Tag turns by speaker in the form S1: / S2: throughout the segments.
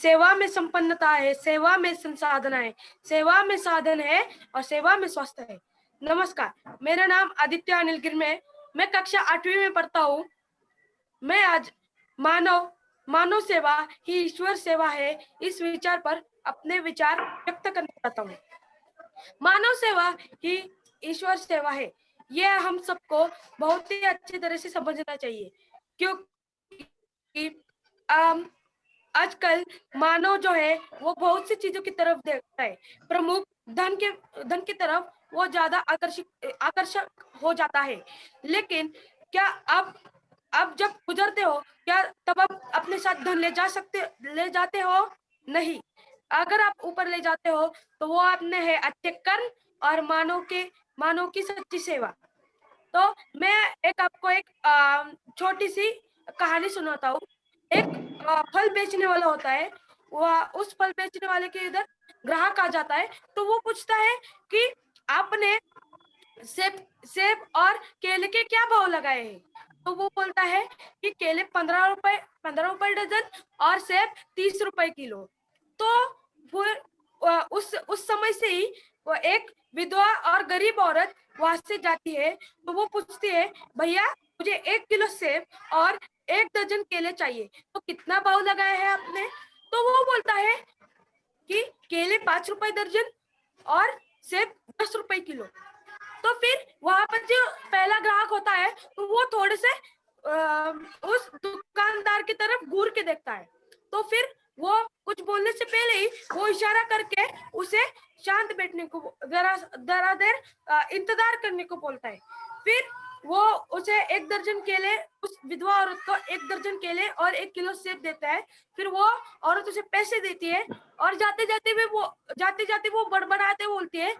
S1: सेवा में संपन्नता है, सेवा में संसाधन है, सेवा में साधन है और सेवा में स्वास्थ्य है। नमस्कार, मेरा नाम आदित्य अनिल गिरमे है। मैं कक्षा 8वीं में पढ़ता हूँ। मैं आज मानव सेवा ही ईश्वर सेवा है, इस विचार पर अपने विचार व्यक्त करना चाहता हूँ। मानव सेवा ही ईश्वर सेवा है, यह हम सबको बहुत ही अच्छी तरह से समझना चाहिए, क्योंकि आजकल मानव जो है वो बहुत सी चीजों की तरफ देखता है। प्रमुख धन की तरफ वो ज्यादा आकर्षक हो जाता है। लेकिन क्या अब जब गुजरते हो, क्या तब आप अपने साथ धन ले जाते हो? नहीं। अगर आप ऊपर ले जाते हो तो वो आपने है अच्छे कर्म और मानव की सच्ची सेवा। तो मैं आपको एक छोटी सी कहानी सुनाता हूँ। एक फल बेचने वाला होता है। वह उस फल बेचने वाले के इधर ग्राहक आ जाता है, तो वो पूछता है कि आपने सेब और केले के क्या भाव लगाए हैं? तो वो बोलता है कि केले 15 रुपए डजन और सेब 30 रुपए किलो। तो फिर उस समय से ही वो एक विधवा और गरीब औरत वहां से जाती है। तो वो पूछती है, भैया मुझे 1 किलो सेब और 1 दर्जन केले चाहिए, तो कितना भाव लगाया है आपने? तो वो बोलता है कि केले 5 रुपए दर्जन और सेब 10 रुपए किलो। तो फिर वहां पर जो पहला ग्राहक होता है, तो वो थोड़े से उस दुकानदार की तरफ घूर के देखता है। तो फिर वो कुछ बोलने से पहले ही वो इशारा करके उसे शांत बैठने को, जरा देर इंतजार करने को बोलता है। फिर वो उसे 1 दर्जन केले, उस विधवा औरत को 1 दर्जन केले और 1 किलो सेब देता है। फिर वो औरत उसे पैसे देती है और जाते जाते वो बड़बड़ाते बोलती है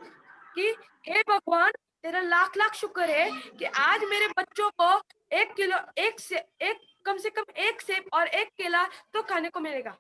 S1: कि हे भगवान, तेरा लाख लाख शुक्र है कि आज मेरे बच्चों को 1 किलो एक कम से कम 1 सेब और 1 केला तो खाने को मिलेगा।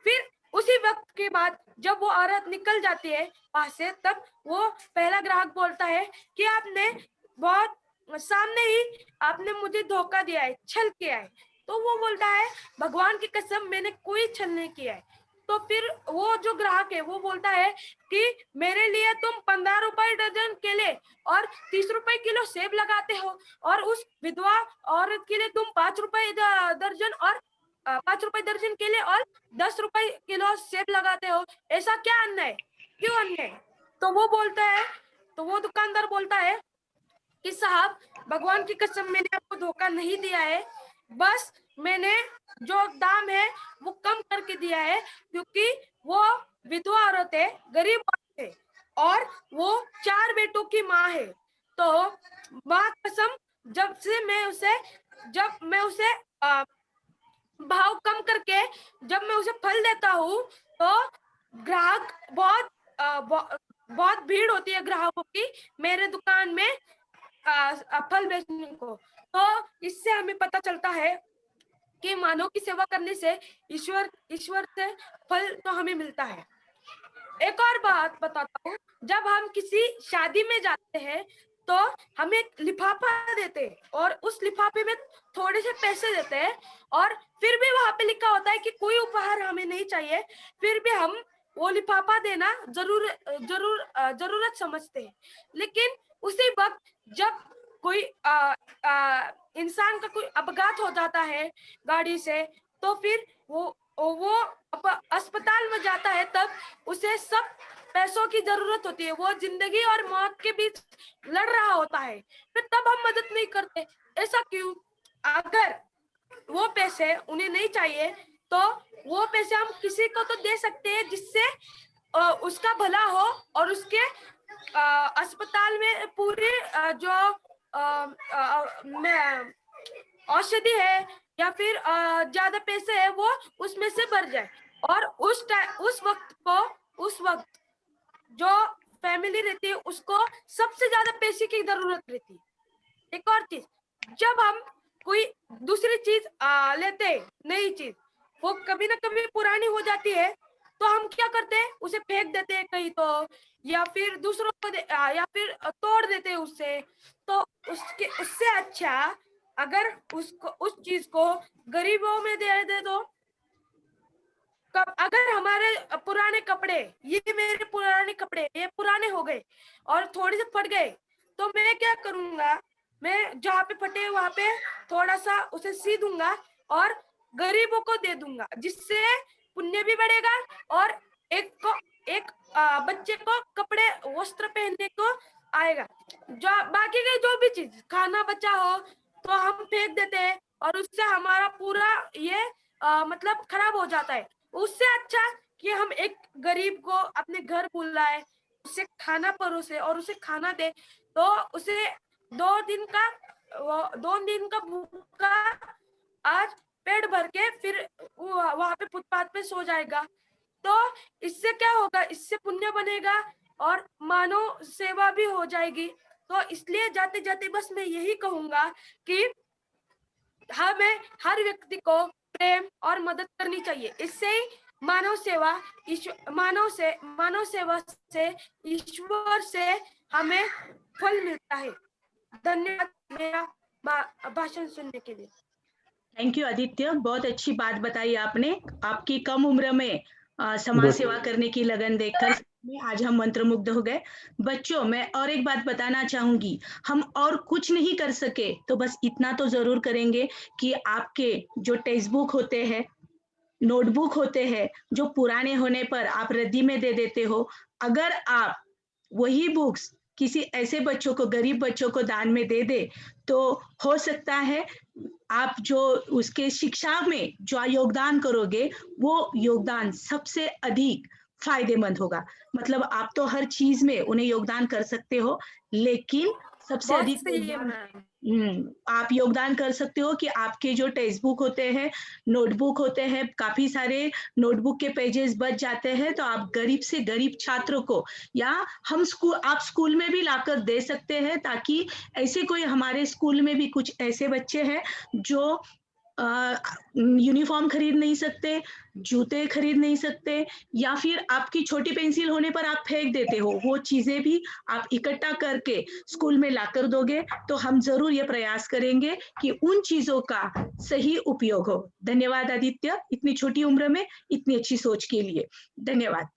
S1: फिर उसी वक्त के बाद जब वो औरत निकल जाती है वहां से, तब वो पहला ग्राहक बोलता है कि आपने बहुत सामने ही आपने मुझे धोखा दिया है, छल किया है। तो वो बोलता है, भगवान की कसम मैंने कोई छल नहीं किया है। तो फिर वो जो ग्राहक है वो बोलता है कि मेरे लिए तुम 15 रुपए डजन केले और 30 रुपए किलो सेब लगाते हो, और उस विधवा औरत के लिए तुम 5 रुपए दर्जन और 5 रुपए दर्जन केले और 10 रुपए किलो सेब लगाते हो। ऐसा क्या अन्याय, क्यों अन्याय? तो वो दुकानदार बोलता है कि साहब, भगवान की कसम मैंने आपको धोखा नहीं दिया है, बस मैंने जो दाम है वो कम करके दिया है, क्योंकि वो विधवा औरत है, गरीब औरत है और वो 4 बेटों की माँ है। तो माँ कसम, जब मैं उसे भाव कम करके जब मैं उसे फल देता हूँ, तो ग्राहक बहुत भीड़ होती है ग्राहकों की मेरे दुकान में फल बेचने को। तो इससे हमें पता चलता है कि मानव की सेवा करने से ईश्वर से फल तो हमें मिलता है। एक और बात बताता हूँ, जब हम किसी शादी में जाते हैं तो हमें एक लिफाफा देते हैं और उस लिफाफे में थोड़े से पैसे देते हैं, और फिर भी वहां पे लिखा होता है कि कोई उपहार हमें नहीं चाहिए, फिर भी हम वो लिफाफा देना जरूरत समझते हैं। लेकिन उसी वक्त जब कोई इंसान का कोई अपघात हो जाता है गाड़ी से, तो फिर वो अस्पताल में जाता है, तब उसे सब पैसों की जरूरत होती है, वो जिंदगी और मौत के बीच लड़ रहा होता है, फिर तब हम मदद नहीं करते। ऐसा क्यों? अगर वो पैसे उन्हें नहीं चाहिए तो वो पैसे हम किसी को तो दे सकते हैं जिससे उसका भला हो और उसके अस्पताल में पूरी जो औषधि है या फिर ज्यादा पैसे है वो उसमें से भर जाए। और उस वक्त जो फैमिली रहती है उसको सबसे ज्यादा पैसे की जरूरत रहती है। एक और चीज, जब हम कोई दूसरी चीज लेते हैं, नई चीज, वो कभी ना कभी पुरानी हो जाती है, तो हम क्या करते हैं, उसे फेंक देते हैं कहीं, तो या फिर दूसरों को या फिर तोड़ देते हैं उससे। तो उससे अच्छा अगर उस चीज को गरीबों में दे दो अगर हमारे पुराने कपड़े, ये मेरे पुराने कपड़े ये पुराने हो गए और थोड़े से फट गए, तो मैं क्या करूंगा, मैं जहाँ पे फटे वहां पे थोड़ा सा उसे सी दूंगा और गरीबों को दे दूंगा, जिससे पुण्य भी बढ़ेगा और एक बच्चे को कपड़े वस्त्र पहनने को आएगा। जो बाकी के जो भी चीज खाना बचा हो तो हम फेंक देते हैं और उससे हमारा पूरा ये मतलब खराब हो जाता है। उससे अच्छा कि हम एक गरीब को अपने घर बुलाए, उसे खाना परोसे और उसे खाना दे, तो उसे 2 दिन का भूखा आज पेट भर के फिर वहां पे फुटपाथ पे सो जाएगा। तो इससे क्या होगा, इससे पुण्य बनेगा और मानव सेवा भी हो जाएगी। तो इसलिए जाते जाते बस मैं यही कहूंगा कि हमें हर व्यक्ति को प्रेम और मदद करनी चाहिए। इससे ही मानव सेवा से ईश्वर से हमें फल मिलता है। धन्यवाद मेरा भाषण सुनने के लिए।
S2: थैंक यू आदित्य, बहुत अच्छी बात बताई आपने। आपकी कम उम्र में समाज
S3: गुड।
S2: सेवा करने की लगन देखकर में आज हम मंत्रमुग्ध हो गए। बच्चों, मैं और एक बात बताना चाहूंगी, हम और कुछ नहीं कर सके तो बस इतना तो जरूर करेंगे कि आपके जो टेक्स्ट बुक होते हैं, नोटबुक होते हैं, जो पुराने होने पर आप रद्दी में दे देते हो, अगर आप वही बुक्स किसी ऐसे बच्चों को, गरीब बच्चों को दान में दे दे, तो हो सकता है आप जो उसके शिक्षा में जो योगदान करोगे, वो योगदान सबसे अधिक फायदेमंद होगा। मतलब आप तो हर चीज में उन्हें योगदान कर सकते हो, लेकिन सबसे
S1: बहुत
S2: अधिक
S1: सही है
S2: योगदान
S1: मैम।
S2: आप योगदान कर सकते हो कि आपके जो टेक्स्ट बुक होते हैं, नोटबुक होते हैं, काफी सारे नोटबुक के पेजेस बच जाते हैं, तो आप गरीब से गरीब छात्रों को या आप स्कूल में भी लाकर दे सकते हैं, ताकि ऐसे कोई हमारे स्कूल में भी कुछ ऐसे बच्चे हैं जो यूनिफॉर्म खरीद नहीं सकते, जूते खरीद नहीं सकते, या फिर आपकी छोटी पेंसिल होने पर आप फेंक देते हो, वो चीजें भी आप इकट्ठा करके स्कूल में लाकर दोगे, तो हम जरूर ये प्रयास करेंगे कि उन चीजों का सही उपयोग हो। धन्यवाद आदित्य, इतनी छोटी उम्र में इतनी अच्छी सोच के लिए। धन्यवाद।